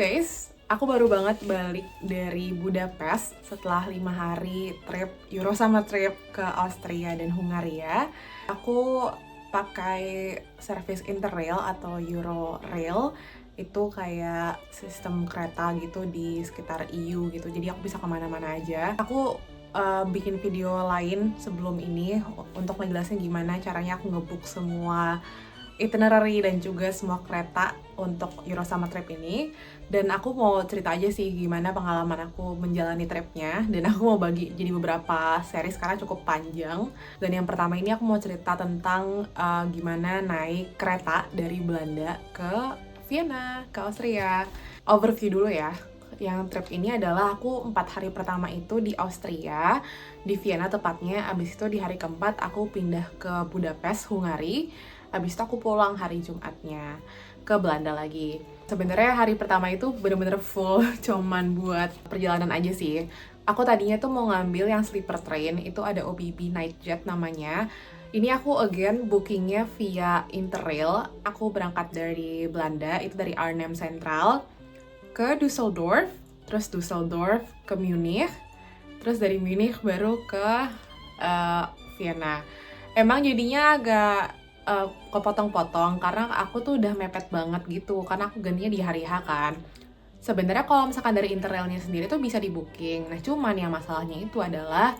guys, aku baru banget balik dari Budapest setelah 5 hari trip Euro Summer Trip ke Austria dan Hungaria. Aku pakai service Interrail atau Eurorail, itu kayak sistem kereta gitu di sekitar EU gitu, jadi aku bisa kemana-mana aja. Aku bikin video lain sebelum ini untuk ngejelasin gimana caranya aku ngebook semua itinerary dan juga semua kereta untuk Euro Summer Trip ini. Dan aku mau cerita aja sih gimana pengalaman aku menjalani tripnya, dan aku mau bagi jadi beberapa series karena cukup panjang. Dan yang pertama ini aku mau cerita tentang gimana naik kereta dari Belanda ke Vienna, ke Austria. Overview dulu ya. Yang trip ini adalah aku 4 hari pertama itu di Austria, di Vienna tepatnya. Abis itu di hari keempat aku pindah ke Budapest, Hungari. Abis itu aku pulang hari Jumatnya ke Belanda lagi. Sebenarnya hari pertama itu bener-bener full cuman buat perjalanan aja sih. Aku tadinya tuh mau ngambil yang sleeper train, itu ada OBB Nightjet namanya. Ini aku again bookingnya via Interrail. Aku berangkat dari Belanda, itu dari Arnhem Central ke Düsseldorf, terus Düsseldorf ke Munich, terus dari Munich baru ke Vienna. Emang jadinya agak kepotong-potong karena aku tuh udah mepet banget gitu, karena aku gantinya di hari H kan. Sebenarnya kalau misalkan dari Interrailnya sendiri tuh bisa di booking. Nah cuman yang masalahnya itu adalah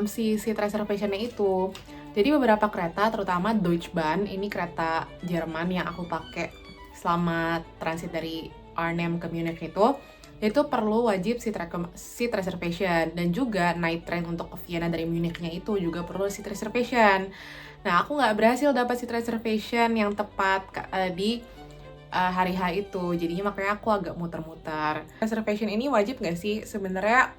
si seat reservationnya itu. Jadi beberapa kereta, terutama Deutsche Bahn, ini kereta Jerman yang aku pakai selama transit dari Arnhem ke Munich itu perlu wajib seat reservation, dan juga night train untuk ke Vienna dari Munichnya itu juga perlu seat reservation. Nah, aku nggak berhasil dapat seat reservation yang tepat di hari H itu, jadinya makanya aku agak muter-muter. Reservation ini wajib nggak sih? Sebenarnya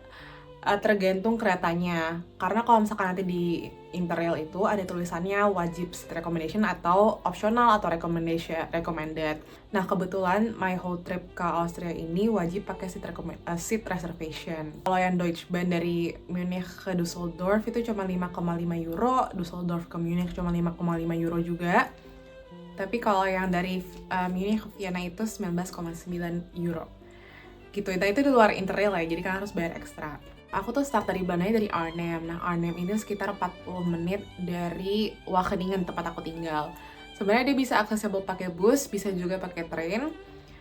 tergantung keretanya, karena kalau misalkan nanti di Interrail itu ada tulisannya wajib seat recommendation atau optional atau recommended. Nah kebetulan my whole trip ke Austria ini wajib pakai seat reservation. Kalau yang Deutsche Bahn dari Munich ke Düsseldorf itu cuma 5,5 euro, Düsseldorf ke Munich cuma 5,5 euro juga. Tapi kalau yang dari Munich ke Vienna itu 19,9 euro. Gitu, itu di luar Interrail ya, jadi kan harus bayar ekstra. Aku tuh start dari Belanda dari Arnhem. Nah, Arnhem ini sekitar 40 menit dari Wageningen, tempat aku tinggal. Sebenarnya dia bisa accessible pakai bus, bisa juga pakai train.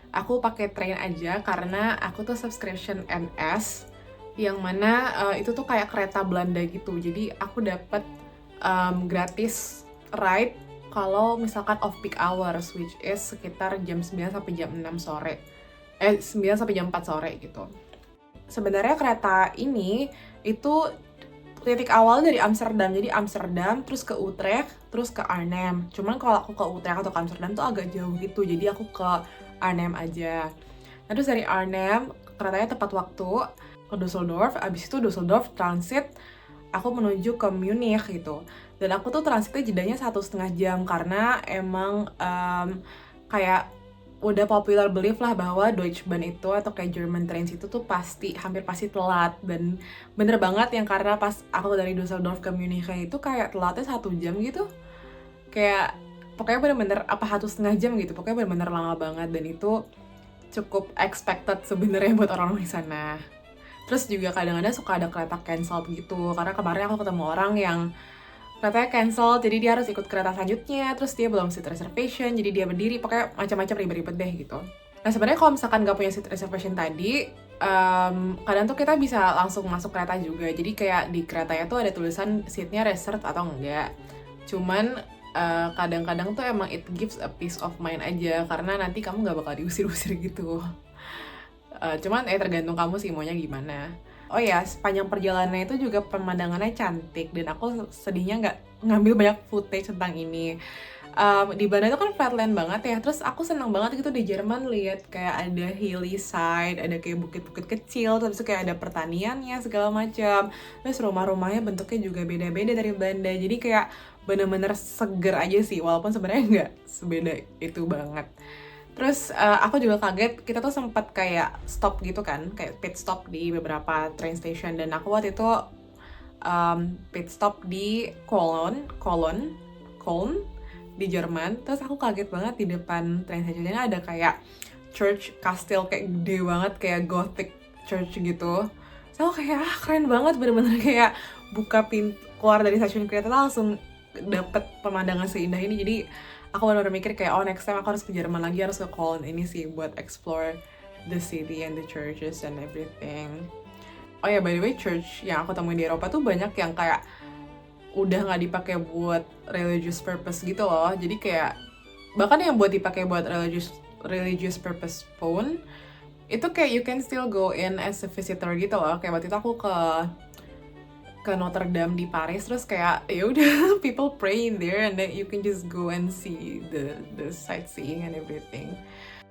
Aku pakai train aja karena aku tuh subscription NS, yang mana itu tuh kayak kereta Belanda gitu. Jadi aku dapat gratis ride kalau misalkan off peak hours, which is sekitar jam 9 sampai jam 6 sore. 9 sampai jam 4 sore gitu. Sebenarnya kereta ini itu titik awal dari Amsterdam, jadi Amsterdam terus ke Utrecht terus ke Arnhem. Cuman kalau aku ke Utrecht atau ke Amsterdam tuh agak jauh gitu, jadi aku ke Arnhem aja. Nah, terus dari Arnhem keretanya tepat waktu ke Düsseldorf, abis itu Düsseldorf transit aku menuju ke Munich gitu. Dan aku tuh transitnya jedanya 1,5 jam karena emang kayak udah popular belief lah bahwa Deutsche Bahn itu atau kayak German Trains itu tuh hampir pasti telat. Dan bener banget yang karena pas aku dari Düsseldorf ke Munich itu kayak telatnya 1 jam gitu, kayak pokoknya bener-bener 1,5 jam gitu, pokoknya bener-bener lama banget. Dan itu cukup expected sebenarnya buat orang-orang di sana. Terus juga kadang-kadang suka ada kereta cancel gitu, karena kemarin aku ketemu orang yang keretanya cancel, jadi dia harus ikut kereta selanjutnya, terus dia belum seat reservation, jadi dia berdiri, pokoknya macam-macam ribet-ribet deh gitu. Nah sebenarnya kalau misalkan nggak punya seat reservation tadi, kadang tuh kita bisa langsung masuk kereta juga. Jadi kayak di keretanya tuh ada tulisan seatnya reserved atau enggak. Cuman kadang-kadang tuh emang it gives a peace of mind aja, karena nanti kamu nggak bakal diusir-usir gitu. Cuman tergantung kamu sih maunya gimana. Oh ya, sepanjang perjalanannya itu juga pemandangannya cantik, dan aku sedihnya nggak ngambil banyak footage tentang ini. Di Belanda itu kan flatland banget ya, terus aku senang banget gitu di Jerman lihat kayak ada hilly side, ada kayak bukit-bukit kecil, terus kayak ada pertaniannya segala macam. Terus rumah-rumahnya bentuknya juga beda-beda dari Belanda, jadi kayak bener-bener seger aja sih, walaupun sebenarnya nggak sebeda itu banget. Terus aku juga kaget, kita tuh sempat kayak stop gitu kan, kayak pit stop di beberapa train station, dan aku waktu itu pit stop di Köln di Jerman. Terus aku kaget banget, di depan train stationnya ada kayak church kastil kayak gede banget, kayak gothic church gitu. So kayak keren banget, bener-bener kayak buka pintu keluar dari stasiun kereta langsung dapet pemandangan seindah ini. Jadi aku bener-bener mikir kayak next time aku harus ke Jerman lagi, harus ke Cologne ini sih buat explore the city and the churches and everything. Oh ya, by the way, church yang aku temuin di Eropa tuh banyak yang kayak udah nggak dipakai buat religious purpose gitu loh. Jadi kayak bahkan yang buat dipakai buat religious purpose pun itu kayak you can still go in as a visitor gitu loh. Kayak waktu itu aku ke Notre Dame di Paris, terus kayak ya udah people pray in there and then you can just go and see the sightseeing and everything.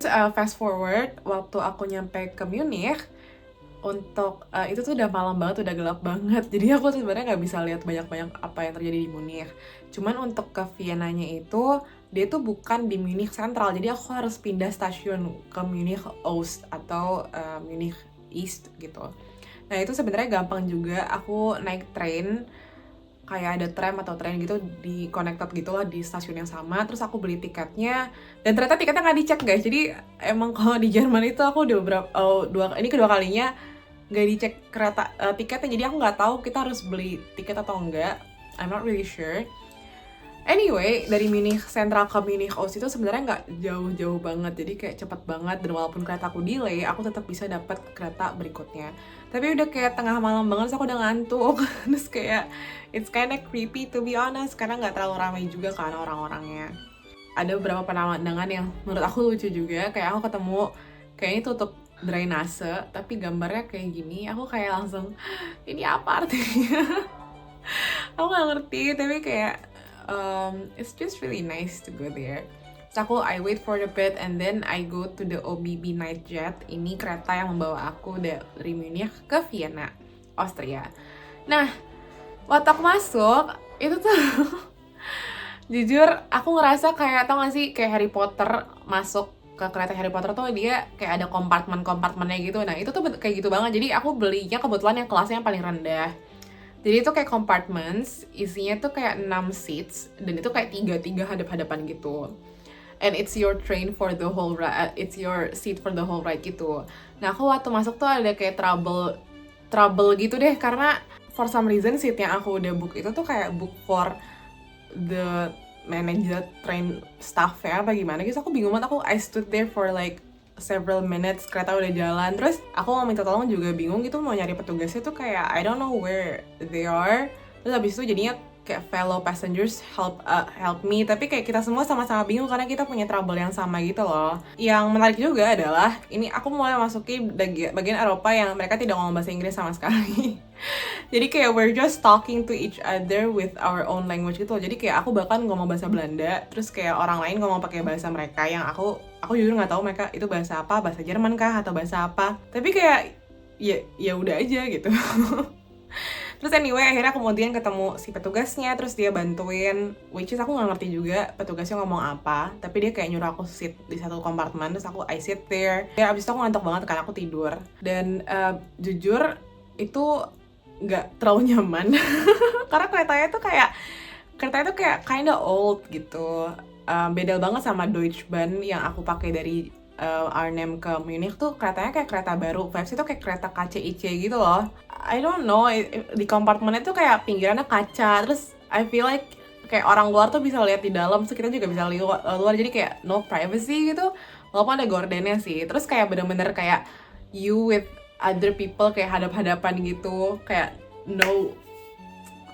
Fast forward waktu aku nyampe ke Munich, untuk itu tuh udah malam banget, udah gelap banget, jadi aku sebenarnya nggak bisa lihat banyak-banyak apa yang terjadi di Munich. Cuman untuk ke Vienna-nya itu dia tuh bukan di Munich Central, jadi aku harus pindah stasiun ke Munich Ost atau Munich East gitu. Nah itu sebenarnya gampang juga, aku naik train, kayak ada tram atau train gitu di connected gitu lah di stasiun yang sama, terus aku beli tiketnya dan ternyata tiketnya nggak dicek guys. Jadi emang kalau di Jerman itu aku udah ini kedua kalinya nggak dicek tiketnya, jadi aku nggak tahu kita harus beli tiket atau enggak. I'm not really sure. Anyway, dari Munich Central ke Munich Ost itu sebenarnya nggak jauh-jauh banget, jadi kayak cepet banget, dan walaupun kereta aku delay, aku tetap bisa dapat kereta berikutnya. Tapi udah kayak tengah malam banget, so aku udah ngantuk. Terus kayak it's kinda creepy to be honest, karena nggak terlalu ramai juga kan orang-orangnya. Ada beberapa pemandangan yang menurut aku lucu juga, kayak aku ketemu kayaknya tutup drainase, tapi gambarnya kayak gini. Aku kayak langsung, ini apa artinya? Aku nggak ngerti, tapi kayak it's just really nice to go there. So I wait for a bit and then I go to the OBB night jet. Ini kereta yang membawa aku dari Munich ke Vienna, Austria. Nah, waktu aku masuk itu tuh jujur aku ngerasa kayak, tau gak sih kayak Harry Potter masuk ke kereta Harry Potter tuh dia kayak ada kompartemennya gitu. Nah itu tuh kayak gitu banget. Jadi aku belinya kebetulan yang kelasnya yang paling rendah. Jadi itu kayak compartments, isinya tuh kayak 6 seats, dan itu kayak 3 hadap-hadapan gitu. And it's your train for the whole ride, it's your seat for the whole ride gitu. Nah aku waktu masuk tuh ada kayak trouble gitu deh, karena for some reason seat yang aku udah book itu tuh kayak book for the manager train staff ya apa gimana gitu. Aku bingung banget, I stood there for like several minutes, kereta udah jalan, terus aku mau minta tolong juga bingung gitu, mau nyari petugasnya tuh kayak I don't know where they are. Terus habis itu jadinya kayak fellow passengers help me, tapi kayak kita semua sama-sama bingung karena kita punya trouble yang sama gitu loh. Yang menarik juga adalah ini aku mulai masuki bagian Eropa yang mereka tidak ngomong bahasa Inggris sama sekali. Jadi kayak we're just talking to each other with our own language gitu loh. Jadi kayak aku bahkan ngomong bahasa Belanda, terus kayak orang lain ngomong pakai bahasa mereka yang aku jujur nggak tahu mereka itu bahasa apa, bahasa Jerman kah atau bahasa apa. Tapi kayak ya udah aja gitu. Terus anyway, akhirnya kemudian ketemu si petugasnya, terus dia bantuin, which is aku nggak ngerti juga petugasnya ngomong apa, tapi dia kayak nyuruh aku sit di satu kompartemen, terus I sit there. Ya abis itu aku ngantuk banget karena aku tidur. Dan jujur itu nggak terlalu nyaman, karena keretanya tuh kayak kinda old gitu. Beda banget sama Deutsche Bahn yang aku pakai dari Arnhem ke Munich tuh keretanya kayak kereta baru, vibes itu kayak kereta KCIC gitu loh. I don't know, di kompartemennya tuh kayak pinggirannya kaca, terus I feel like kayak orang luar tuh bisa lihat di dalam, terus kita juga bisa lihat luar, jadi kayak no privacy gitu, walaupun ada gordennya sih. Terus kayak bener-bener kayak you with other people kayak hadap-hadapan gitu, kayak no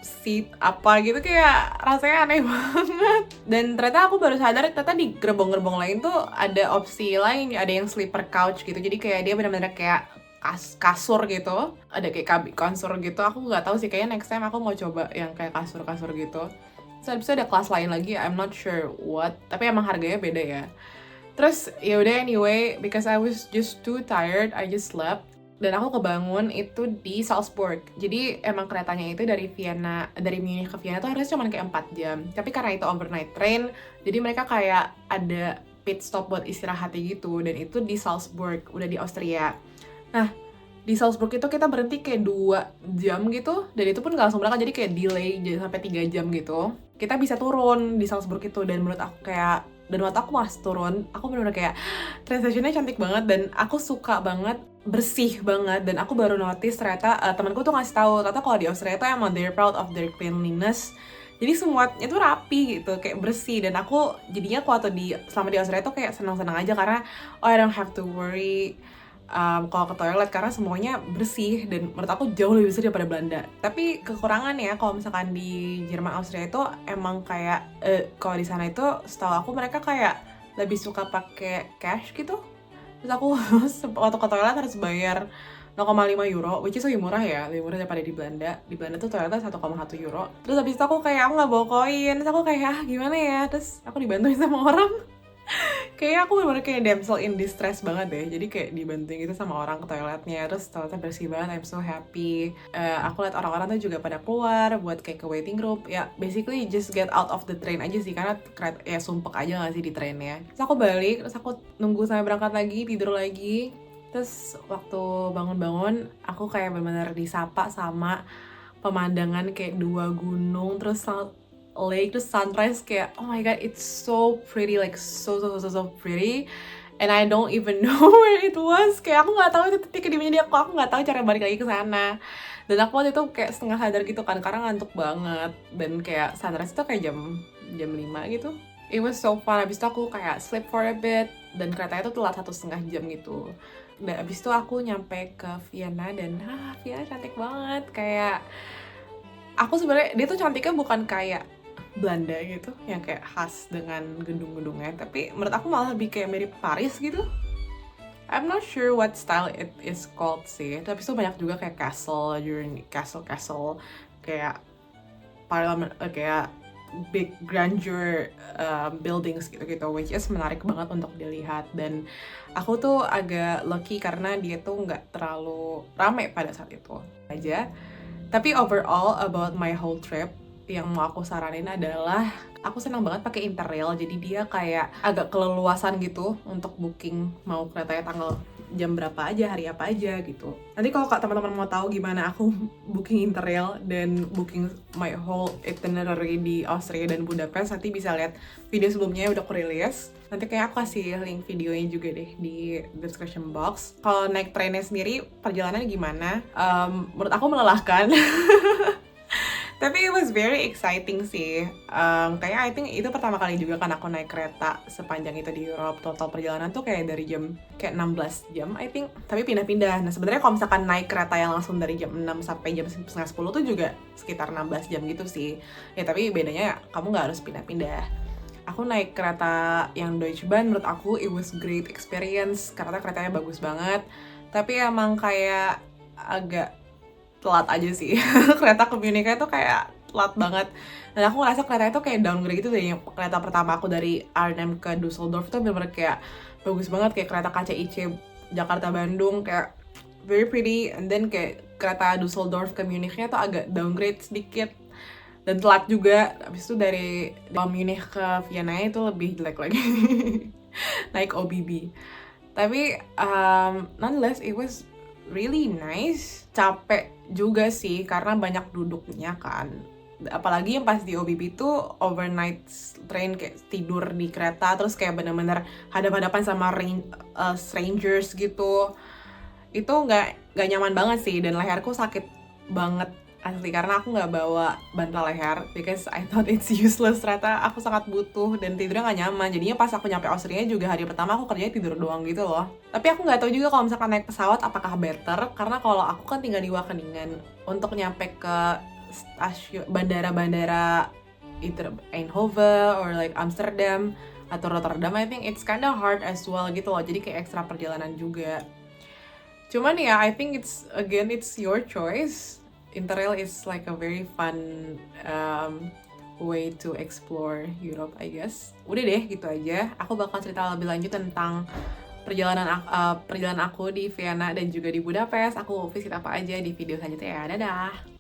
seat apa gitu, kayak rasanya aneh banget. Dan ternyata aku baru sadar ternyata di gerbong-gerbong lain tuh ada opsi lain, ada yang sleeper couch gitu, jadi kayak dia benar-benar kayak kasur gitu, ada kayak kasur gitu. Aku nggak tahu sih, kayaknya next time aku mau coba yang kayak kasur gitu. So habis itu ada kelas lain lagi, I'm not sure what, tapi emang harganya beda ya. Terus ya udah anyway, because I was just too tired, I just slept. Dan aku kebangun itu di Salzburg. Jadi emang keretanya itu dari Munich ke Vienna tuh harusnya cuma kayak 4 jam. Tapi karena itu overnight train, jadi mereka kayak ada pit stop buat istirahat gitu. Dan itu di Salzburg, udah di Austria. Nah, di Salzburg itu kita berhenti kayak 2 jam gitu. Dan itu pun gak langsung berangkat, jadi kayak delay sampai 3 jam gitu. Kita bisa turun di Salzburg itu, dan menurut aku kayak dan waktu aku pas turun, aku bener-bener kayak train stationnya cantik banget dan aku suka banget, bersih banget, dan aku baru notice ternyata temanku tuh ngasih tahu ternyata kalau di Australia tuh emang they're proud of their cleanliness. Jadi semuanya tuh rapi gitu, kayak bersih, dan aku jadinya waktu selama di Australia tuh kayak senang-senang aja karena I don't have to worry kalau ke toilet karena semuanya bersih, dan menurut aku jauh lebih bersih daripada Belanda. Tapi kekurangan ya kalau misalkan di Jerman Austria itu emang kayak kalau di sana itu setahu aku mereka kayak lebih suka pakai cash gitu. Terus aku waktu ke toilet harus bayar 0,5 euro, which is lebih murah ya, lebih murah daripada di Belanda. Di Belanda tuh toiletnya 1,1 euro. Terus habis itu aku kayak, aku nggak bawa koin, terus aku kayak, gimana ya? Terus aku dibantuin sama orang. Kayaknya aku bener-bener kayak damsel in distress banget deh. Jadi kayak dibantuin gitu sama orang ke toiletnya, terus toiletnya bersih banget, I'm so happy. Aku liat orang-orang tuh juga pada keluar buat kayak ke waiting room. Ya basically just get out of the train aja sih, karena ya sumpek aja gak sih di trainnya. Terus aku balik, terus aku nunggu sampai berangkat lagi, tidur lagi. Terus waktu bangun-bangun, aku kayak bener-bener disapa sama pemandangan kayak 2 gunung, terus lake, terus sunrise, kayak oh my god, it's so pretty, like so pretty, and I don't even know where it was. Kayak aku nggak tahu itu titik di mana dia, aku nggak tahu cara balik lagi ke sana. Dan aku waktu itu kayak setengah sadar gitu kan karena ngantuk banget, dan kayak sunrise itu kayak jam 5 gitu. It was so fun. Abis itu aku kayak sleep for a bit, dan keretanya tuh telat 1,5 jam gitu. Dan abis itu aku nyampe ke Vienna, dan Vienna cantik banget. Kayak aku sebenarnya dia tuh cantiknya bukan kayak Belanda gitu yang kayak khas dengan gedung-gedungnya, tapi menurut aku malah lebih kayak mirip Paris gitu. I'm not sure what style it is called sih, tapi itu banyak juga kayak castle kayak parliament, kayak big grandeur buildings gitu-gitu, which is menarik banget untuk dilihat. Dan aku tuh agak lucky karena dia tuh nggak terlalu rame pada saat itu aja. Tapi overall about my whole trip, yang mau aku saranin adalah aku senang banget pakai Interrail. Jadi dia kayak agak keleluasan gitu untuk booking mau keretanya tanggal jam berapa aja, hari apa aja gitu. Nanti kalau teman-teman mau tahu gimana aku booking Interrail dan booking my whole itinerary di Austria dan Budapest, nanti bisa lihat video sebelumnya udah aku rilis. Nanti kayak aku kasih link videonya juga deh di description box. Kalau naik trennya sendiri, perjalanannya gimana? Menurut aku melelahkan. Tapi it was very exciting sih. Kayak I think itu pertama kali juga kan aku naik kereta sepanjang itu di Europe. Total perjalanan tuh kayak dari jam kayak 16 jam I think. Tapi pindah-pindah. Nah sebenarnya kalau misalkan naik kereta yang langsung dari jam 6 sampai jam setengah 10 tuh juga sekitar 16 jam gitu sih. Ya tapi bedanya kamu nggak harus pindah-pindah. Aku naik kereta yang Deutsche Bahn, menurut aku it was great experience karena keretanya bagus banget. Tapi emang kayak agak telat aja sih. Kereta ke Munich-nya tuh kayak telat banget. Dan aku ngerasa kereta itu kayak downgrade gitu dari kereta pertama aku dari Arnhem ke Düsseldorf tuh bener-bener kayak bagus banget, kayak kereta KCIC Jakarta-Bandung, kayak very pretty. And then kayak kereta Düsseldorf ke Munich-nya tuh agak downgrade sedikit dan telat juga. Habis itu dari Munich ke Vienna itu lebih jelek lagi. Naik OBB. Tapi nonetheless it was really nice. Capek juga sih karena banyak duduknya kan. Apalagi yang pas di OBB tuh overnight train, kayak tidur di kereta terus kayak bener-bener hadap-hadapan sama strangers gitu. Itu nggak nyaman banget sih, dan leherku sakit banget asli karena aku nggak bawa bantal leher because I thought it's useless. Ternyata aku sangat butuh dan tidurnya nggak nyaman. Jadinya pas aku nyampe Austria juga hari pertama aku kerjanya tidur doang gitu loh. Tapi aku nggak tahu juga kalau misalkan naik pesawat apakah better, karena kalau aku kan tinggal di Wageningen. Untuk nyampe ke stasiun bandara-bandara either Eindhoven or like Amsterdam atau Rotterdam, I think it's kinda hard as well gitu loh. Jadi kayak ekstra perjalanan juga. Cuman ya I think it's your choice. Interrail is like a very fun way to explore Europe, I guess. Udah deh, gitu aja. Aku bakal cerita lebih lanjut tentang perjalanan aku di Vienna dan juga di Budapest. Aku visit apa aja di video selanjutnya ya. Dadah!